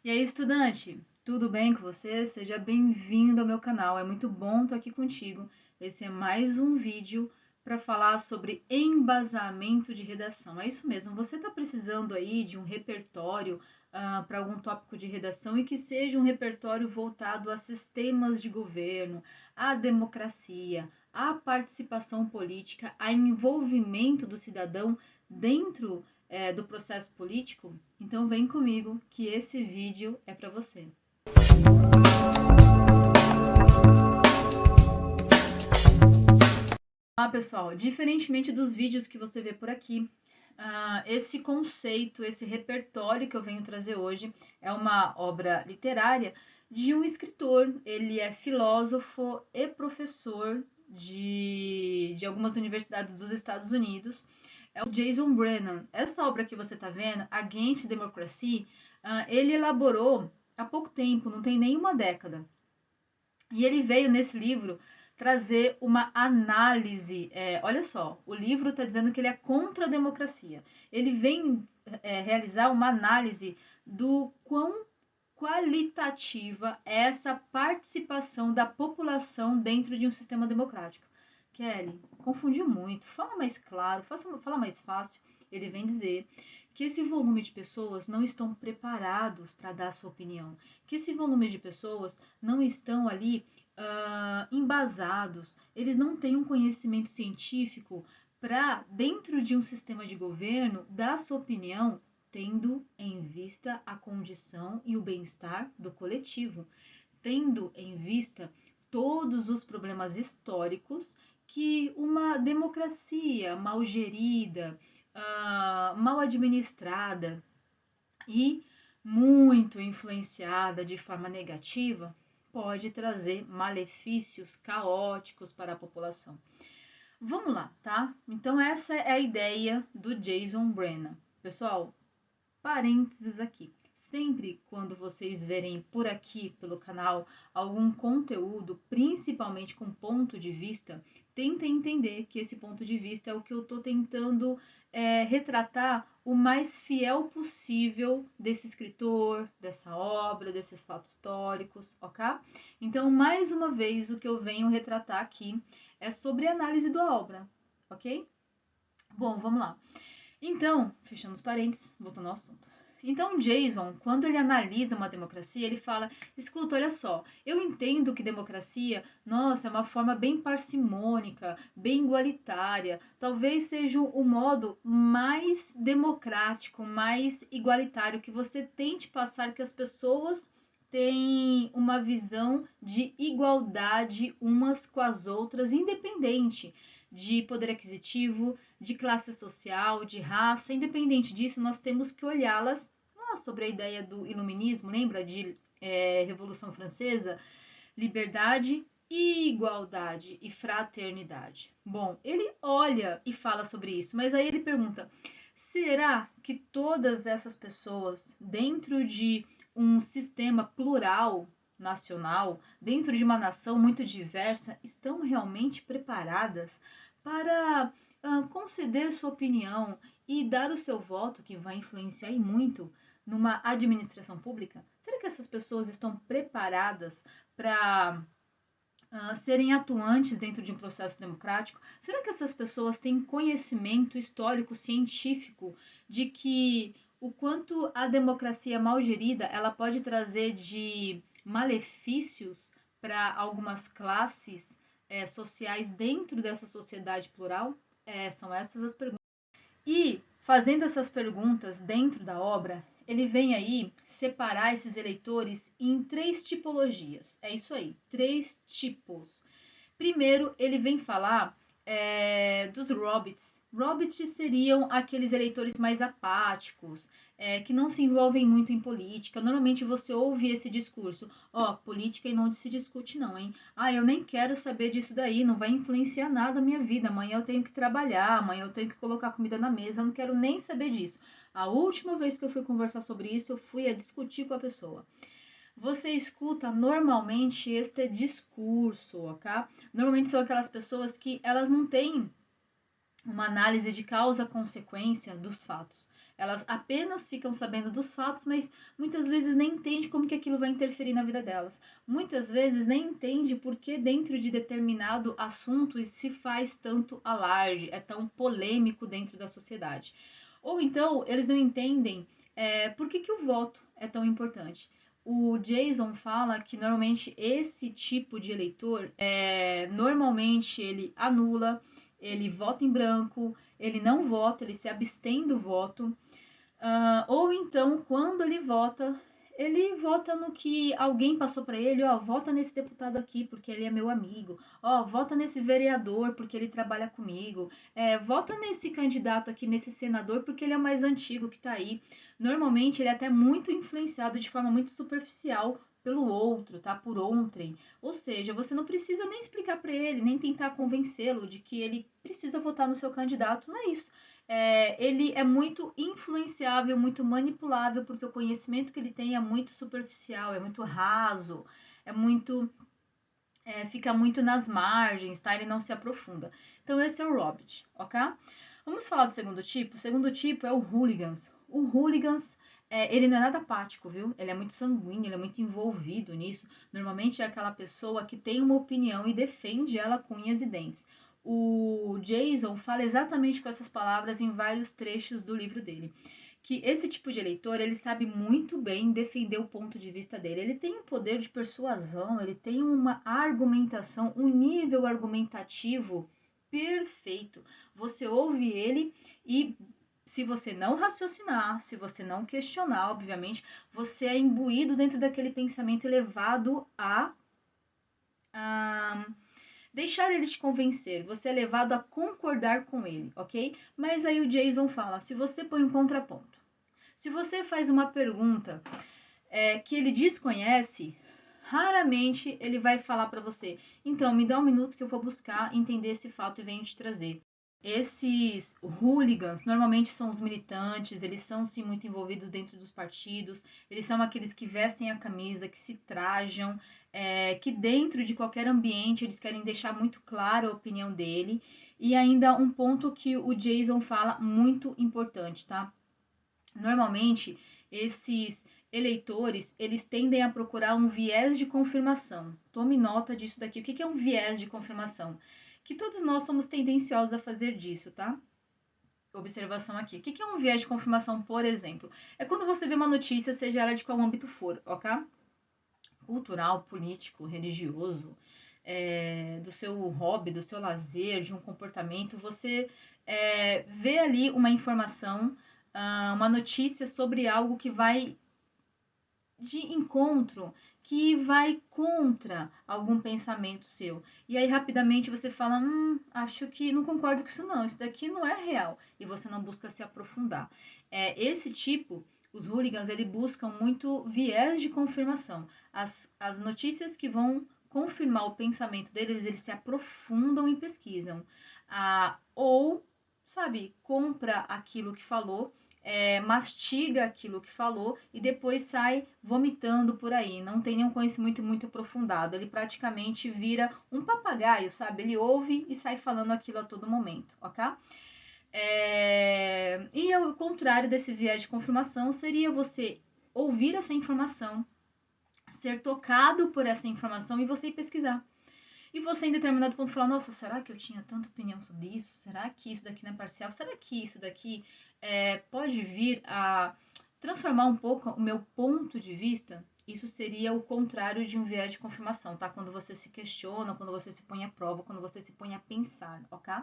E aí, estudante, tudo bem com você? Seja bem-vindo ao meu canal. É muito bom estar aqui contigo. Esse é mais um vídeo para falar sobre embasamento de redação. É isso mesmo, você está precisando aí de um repertório para algum tópico de redação e que seja um repertório voltado a sistemas de governo, à democracia, à participação política, a envolvimento do cidadão dentro do processo político, então vem comigo que esse vídeo é para você. Pessoal, diferentemente dos vídeos que você vê por aqui, esse conceito, esse repertório que eu venho trazer hoje é uma obra literária de um escritor. Ele é filósofo e professor de algumas universidades dos Estados Unidos. É o Jason Brennan. Essa obra que você está vendo, Against Democracy, ele elaborou há pouco tempo, não tem nem uma década. E ele veio nesse livro trazer uma análise. Olha só, o livro está dizendo que ele é contra a democracia. Ele vem realizar uma análise do quão qualitativa é essa participação da população dentro de um sistema democrático. Kelly, confundiu muito. Fala mais claro, fala mais fácil. Ele vem dizer que esse volume de pessoas não estão preparados para dar sua opinião, que esse volume de pessoas não estão ali embasados, eles não têm um conhecimento científico para, dentro de um sistema de governo, dar sua opinião tendo em vista a condição e o bem-estar do coletivo, tendo em vista todos os problemas históricos que uma democracia mal gerida, mal administrada e muito influenciada de forma negativa pode trazer malefícios caóticos para a população. Vamos lá, tá? Então essa é a ideia do Jason Brennan. Pessoal, parênteses aqui. Sempre quando vocês verem por aqui pelo canal algum conteúdo, principalmente com ponto de vista, tentem entender que esse ponto de vista é o que eu estou tentando retratar o mais fiel possível desse escritor, dessa obra, desses fatos históricos, ok? Então, mais uma vez, o que eu venho retratar aqui é sobre a análise da obra, ok? Bom, vamos lá. Então, fechando os parênteses, voltando ao assunto. Então, Jason, quando ele analisa uma democracia, ele fala: escuta, olha só, eu entendo que democracia, nossa, é uma forma bem parcimônica, bem igualitária, talvez seja o modo mais democrático, mais igualitário que você tente passar que as pessoas têm uma visão de igualdade umas com as outras, independente de poder aquisitivo, de classe social, de raça. Independente disso, nós temos que olhá-las sobre a ideia do iluminismo, lembra de Revolução Francesa? Liberdade, igualdade e fraternidade. Bom, ele olha e fala sobre isso, mas aí ele pergunta: será que todas essas pessoas, dentro de um sistema plural nacional, dentro de uma nação muito diversa, estão realmente preparadas para conceder sua opinião e dar o seu voto, que vai influenciar e muito numa administração pública? Será que essas pessoas estão preparadas para serem atuantes dentro de um processo democrático? Será que essas pessoas têm conhecimento histórico, científico, de que o quanto a democracia mal gerida ela pode trazer de malefícios para algumas classes sociais dentro dessa sociedade plural? São essas as perguntas. E, fazendo essas perguntas dentro da obra, ele vem aí separar esses eleitores em três tipologias. É isso aí, três tipos. Primeiro, ele vem falar dos Robbits. Robbits seriam aqueles eleitores mais apáticos, que não se envolvem muito em política. Normalmente você ouve esse discurso: política e não se discute não, hein? Eu nem quero saber disso daí, não vai influenciar nada a minha vida. Amanhã eu tenho que trabalhar, amanhã eu tenho que colocar comida na mesa, eu não quero nem saber disso. A última vez que eu fui conversar sobre isso, eu fui a discutir com a pessoa. Você escuta normalmente este discurso, ok? Normalmente são aquelas pessoas que elas não têm uma análise de causa-consequência dos fatos. Elas apenas ficam sabendo dos fatos, mas muitas vezes nem entendem como que aquilo vai interferir na vida delas. Muitas vezes nem entende por que dentro de determinado assunto se faz tanto alarde, é tão polêmico dentro da sociedade. Ou então, eles não entendem por que o voto é tão importante. O Jason fala que normalmente esse tipo de eleitor, normalmente ele anula, ele vota em branco, ele não vota, ele se abstém do voto. Ou então, quando ele vota no que alguém passou para ele, ó, vota nesse deputado aqui porque ele é meu amigo, ó, vota nesse vereador porque ele trabalha comigo, vota nesse candidato aqui, nesse senador porque ele é o mais antigo que tá aí. Normalmente ele é até muito influenciado de forma muito superficial pelo outro, tá? Por ontem. Ou seja, você não precisa nem explicar para ele, nem tentar convencê-lo de que ele precisa votar no seu candidato, não é isso. Ele é muito influenciável, muito manipulável, porque o conhecimento que ele tem é muito superficial, é muito raso, é muito. Fica muito nas margens, tá? Ele não se aprofunda. Então, esse é o Robert, ok? Vamos falar do segundo tipo? O segundo tipo é o Hooligans. O Hooligans, ele não é nada apático, viu? Ele é muito sanguíneo, ele é muito envolvido nisso. Normalmente é aquela pessoa que tem uma opinião e defende ela com unhas e dentes. O Jason fala exatamente com essas palavras em vários trechos do livro dele. Que esse tipo de eleitor, ele sabe muito bem defender o ponto de vista dele. Ele tem um poder de persuasão, ele tem uma argumentação, um nível argumentativo perfeito. Você ouve ele e se você não raciocinar, se você não questionar, obviamente, você é imbuído dentro daquele pensamento e levado a deixar ele te convencer, você é levado a concordar com ele, ok? Mas aí o Jason fala, se você põe um contraponto, se você faz uma pergunta que ele desconhece, raramente ele vai falar para você, então me dá um minuto que eu vou buscar entender esse fato e venho te trazer. Esses hooligans normalmente são os militantes, eles são sim muito envolvidos dentro dos partidos, eles são aqueles que vestem a camisa, que se trajam, que dentro de qualquer ambiente eles querem deixar muito claro a opinião dele. E ainda um ponto que o Jason fala muito importante, tá? Normalmente, esses eleitores, eles tendem a procurar um viés de confirmação. Tome nota disso daqui. O que é um viés de confirmação? Que todos nós somos tendenciosos a fazer disso, tá? Observação aqui. O que é um viés de confirmação, por exemplo? É quando você vê uma notícia, seja ela de qual âmbito for, ok? Cultural, político, religioso, do seu hobby, do seu lazer, de um comportamento, você vê ali uma informação, uma notícia sobre algo que vai de encontro, que vai contra algum pensamento seu. E aí rapidamente você fala, acho que não concordo com isso não, isso daqui não é real. E você não busca se aprofundar. Esse tipo, os hooligans, eles buscam muito viés de confirmação. As notícias que vão confirmar o pensamento deles, eles se aprofundam e pesquisam. Ou, sabe, compra aquilo que falou, mastiga aquilo que falou e depois sai vomitando por aí. Não tem nenhum conhecimento muito aprofundado. Ele praticamente vira um papagaio, sabe? Ele ouve e sai falando aquilo a todo momento, ok? E o contrário desse viés de confirmação seria você ouvir essa informação, ser tocado por essa informação e você ir pesquisar. E você, em determinado ponto, fala, nossa, será que eu tinha tanta opinião sobre isso? Será que isso daqui não é parcial? Será que isso daqui pode vir a transformar um pouco o meu ponto de vista? Isso seria o contrário de um viés de confirmação, tá? Quando você se questiona, quando você se põe à prova, quando você se põe a pensar, ok?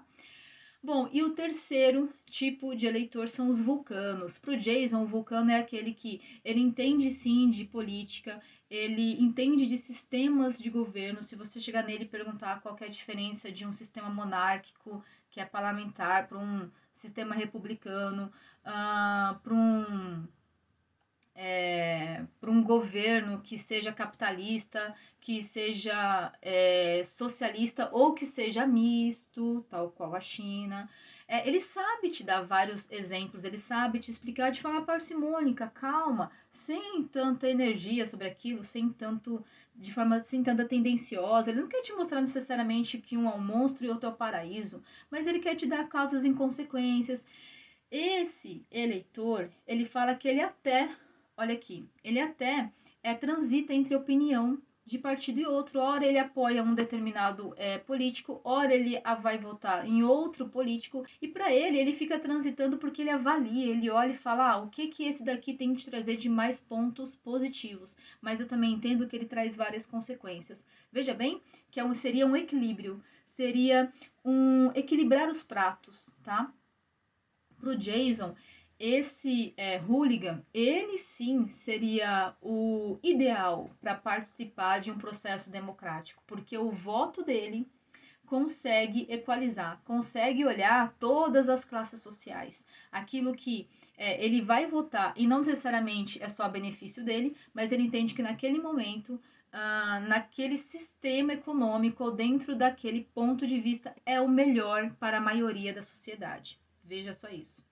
Bom, e o terceiro tipo de eleitor são os vulcanos. Para o Jason, o vulcano é aquele que ele entende sim de política, ele entende de sistemas de governo. Se você chegar nele e perguntar qual é a diferença de um sistema monárquico, que é parlamentar, para um sistema republicano, para um governo que seja capitalista, que seja socialista ou que seja misto, tal qual a China. Ele sabe te dar vários exemplos, ele sabe te explicar de forma parcimônica, calma, sem tanta energia sobre aquilo, sem tanta tendenciosa. Ele não quer te mostrar necessariamente que um é um monstro e outro é o paraíso, mas ele quer te dar causas e consequências. Esse eleitor, ele fala que olha aqui, ele até transita entre opinião de partido e outro. Ora ele apoia um determinado político, ora ele vai votar em outro político, e para ele fica transitando porque ele avalia, ele olha e fala, o que esse daqui tem de trazer de mais pontos positivos, mas eu também entendo que ele traz várias consequências. Veja bem que seria um equilíbrio, seria equilibrar os pratos, tá? Pro Jason, esse hooligan, ele sim seria o ideal para participar de um processo democrático, porque o voto dele consegue equalizar, consegue olhar todas as classes sociais. Aquilo que ele vai votar, e não necessariamente é só a benefício dele, mas ele entende que naquele momento, naquele sistema econômico, ou dentro daquele ponto de vista, é o melhor para a maioria da sociedade. Veja só isso.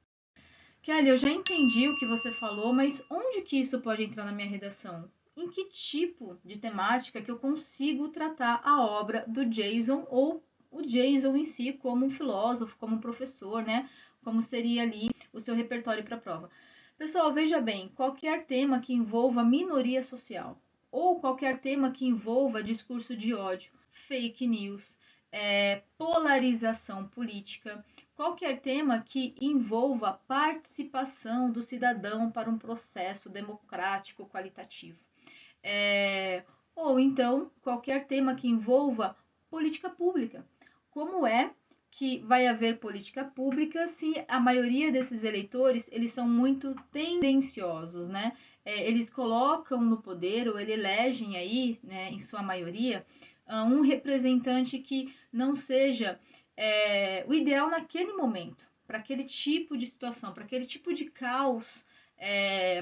Kelly, eu já entendi o que você falou, mas onde que isso pode entrar na minha redação? Em que tipo de temática que eu consigo tratar a obra do Jason, ou o Jason em si como um filósofo, como um professor, né? Como seria ali o seu repertório para a prova. Pessoal, veja bem, qualquer tema que envolva minoria social, ou qualquer tema que envolva discurso de ódio, fake news, polarização política, qualquer tema que envolva participação do cidadão para um processo democrático qualitativo. Ou então, qualquer tema que envolva política pública. Como é que vai haver política pública se a maioria desses eleitores, eles são muito tendenciosos, né? Eles colocam no poder, ou eles elegem aí, né, em sua maioria, um representante que não seja o ideal naquele momento, para aquele tipo de situação, para aquele tipo de caos,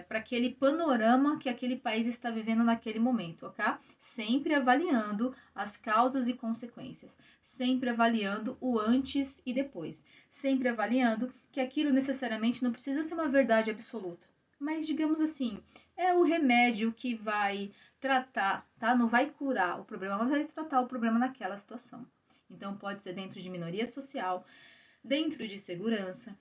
para aquele panorama que aquele país está vivendo naquele momento, ok? Sempre avaliando as causas e consequências, sempre avaliando o antes e depois, sempre avaliando que aquilo necessariamente não precisa ser uma verdade absoluta, mas digamos assim, é o remédio que vai tratar, tá? Não vai curar o problema, mas vai tratar o problema naquela situação. Então, pode ser dentro de minoria social, dentro de segurança,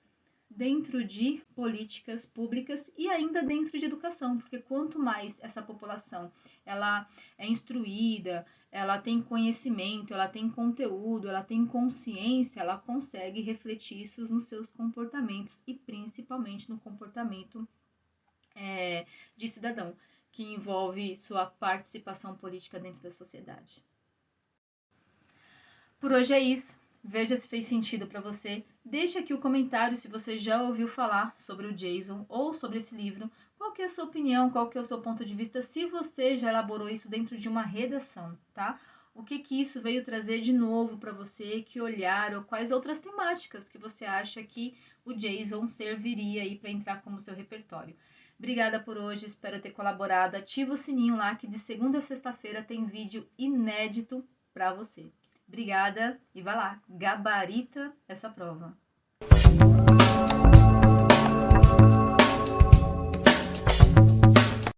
dentro de políticas públicas e ainda dentro de educação, porque quanto mais essa população ela é instruída, ela tem conhecimento, ela tem conteúdo, ela tem consciência, ela consegue refletir isso nos seus comportamentos e principalmente no comportamento de cidadão, que envolve sua participação política dentro da sociedade. Por hoje é isso. Veja se fez sentido para você. Deixa aqui o comentário se você já ouviu falar sobre o Jason ou sobre esse livro. Qual que é a sua opinião, qual que é o seu ponto de vista, se você já elaborou isso dentro de uma redação, tá? O que isso veio trazer de novo para você, que olhar, ou quais outras temáticas que você acha que o Jason serviria aí para entrar como seu repertório. Obrigada por hoje, espero ter colaborado. Ativa o sininho lá que de segunda a sexta-feira tem vídeo inédito para você. Obrigada e vai lá, gabarita essa prova.